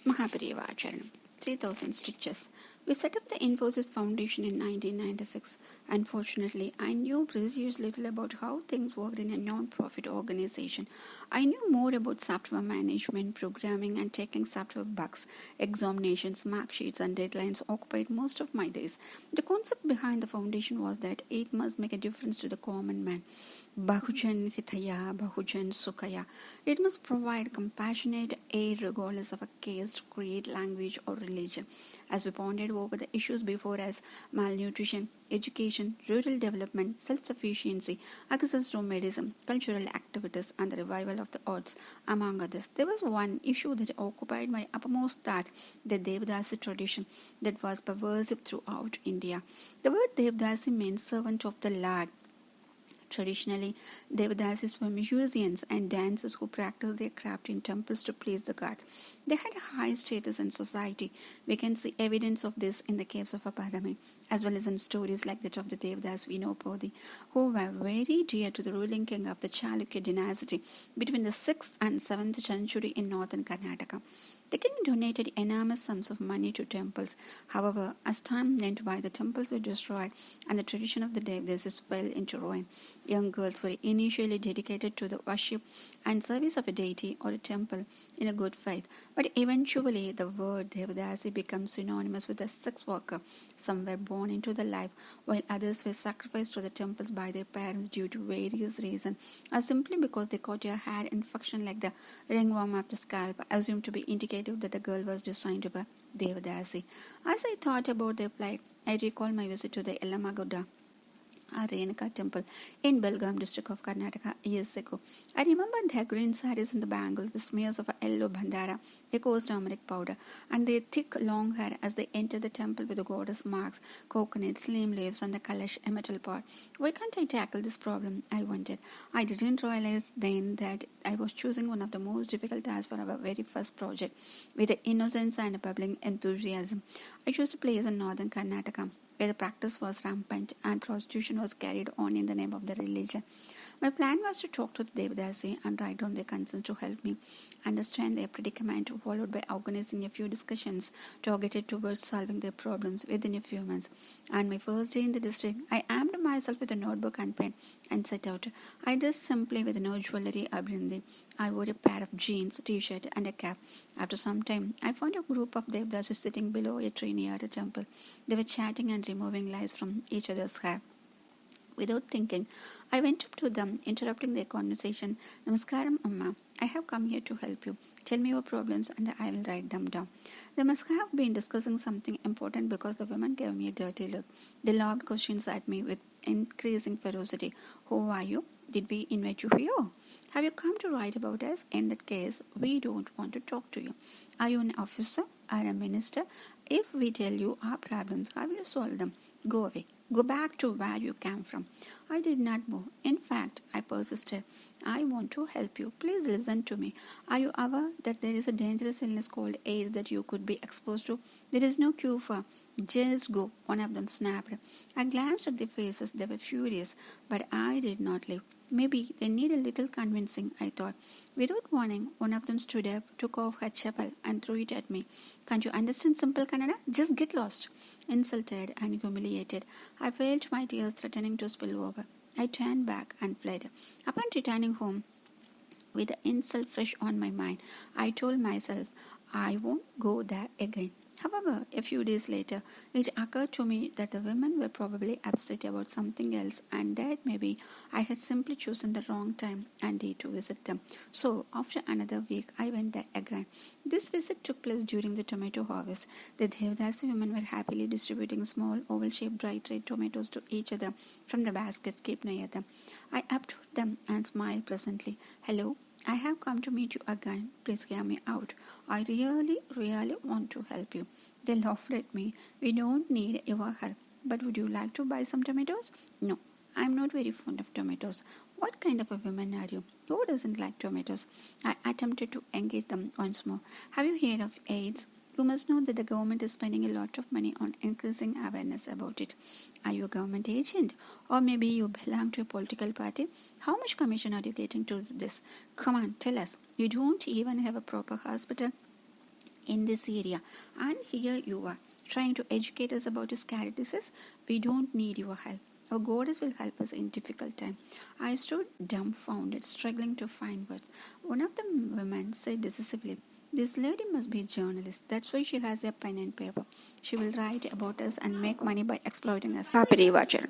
Mahaparivaracharanam, 3000 Stitches. We set up the Infosys Foundation in 1996. Unfortunately, I knew precious little about how things worked in a non-profit organization. I knew more about software management, programming, and taking software bugs. Examinations, mark sheets, and deadlines occupied most of my days. The concept behind the foundation was that it must make a difference to the common man. Bahujan Hitaya, Bahujan Sukhaya. It must provide compassionate aid regardless of a caste, creed, language, or religion. As we pondered over the issues before us, malnutrition, education, rural development, self-sufficiency, access to medicine, cultural activities, and the revival of the arts, among others, there was one issue that occupied my uppermost thoughts, the Devdasi tradition that was pervasive throughout India. The word Devdasi means servant of the Lord. Traditionally, Devadasis were musicians and dancers who practiced their craft in temples to please the gods. They had a high status in society. We can see evidence of this in the caves of Apadami, as well as in stories like that of the Devadas Vinopodi, who were very dear to the ruling king of the Chalukya dynasty between the 6th and 7th century in northern Karnataka. The king donated enormous sums of money to temples. However, as time went by, the temples were destroyed and the tradition of the Devadasis fell into ruin. Young girls were initially dedicated to the worship and service of a deity or a temple in a good faith, but eventually the word Devadasi becomes synonymous with a sex worker. Some were born into the life, while others were sacrificed to the temples by their parents due to various reasons, or simply because they caught a hair infection like the ringworm of the scalp, assumed to be indicative that the girl was destined to be Devadasi. As I thought about their plight, I recall my visit to the Yellamaguda Renuka temple in Belgaum district of Karnataka years ago. I remember their green saris and the bangles, the smears of a yellow bandara, the coarse turmeric powder, and their thick long hair as they entered the temple with the goddess marks, coconuts, neem leaves, and the kalash, a metal pot. Why can't I tackle this problem? I wondered. I didn't realize then that I was choosing one of the most difficult tasks for our very first project. With innocence and bubbling enthusiasm, I chose a place in northern Karnataka where the practice was rampant and prostitution was carried on in the name of the religion. My plan was to talk to the Devadasi and write down their concerns to help me understand their predicament, followed by organizing a few discussions targeted towards solving their problems within a few months. On my first day in the district, I armed myself with a notebook and pen and set out. I dressed simply with no jewelry or brindi. I wore a pair of jeans, t-shirt, and a cap. After some time, I found a group of Devadasis sitting below a tree near the temple. They were chatting and removing lice from each other's hair. Without thinking, I went up to them, interrupting their conversation. Namaskaram, Amma. I have come here to help you. Tell me your problems and I will write them down. They must have been discussing something important because the women gave me a dirty look. They lobbed questions at me with increasing ferocity. Who are you? Did we invite you here? Have you come to write about us? In that case, we don't want to talk to you. Are you an officer or a minister? If we tell you our problems, how will you solve them? Go away. Go back to where you came from. I did not move. In fact, I persisted. I want to help you. Please listen to me. Are you aware that there is a dangerous illness called AIDS that you could be exposed to? There is no cure for. Just go, one of them snapped. I glanced at their faces. They were furious, but I did not leave. Maybe they need a little convincing, I thought. Without warning, one of them stood up, took off her chapel, and threw it at me. Can't you understand simple Kannada? Just get lost. Insulted and humiliated, I felt my tears threatening to spill over. I turned back and fled. Upon returning home, with the insult fresh on my mind, I told myself, I won't go there again. However, a few days later, it occurred to me that the women were probably upset about something else and that maybe I had simply chosen the wrong time and day to visit them. So, after another week, I went there again. This visit took place during the tomato harvest. The Devdasi women were happily distributing small oval-shaped bright red tomatoes to each other from the baskets kept near them. I approached them and smiled pleasantly. Hello. I have come to meet you again. Please hear me out. I really want to help you. They laughed at me. We don't need your help. But would you like to buy some tomatoes? No, I'm not very fond of tomatoes. What kind of a woman are you? Who doesn't like tomatoes? I attempted to engage them once more. Have you heard of AIDS? You must know that the government is spending a lot of money on increasing awareness about it. Are you a government agent? Or maybe you belong to a political party? How much commission are you getting to this? Come on, tell us. You don't even have a proper hospital. in this area, and here you are trying to educate us about a scary disease. We don't need your help. Our goddess will help us in difficult time. I stood dumbfounded, struggling to find words. One of the women said decisively, "This lady must be a journalist. That's why she has a pen and paper. She will write about us and make money by exploiting us." Happy rewatcher.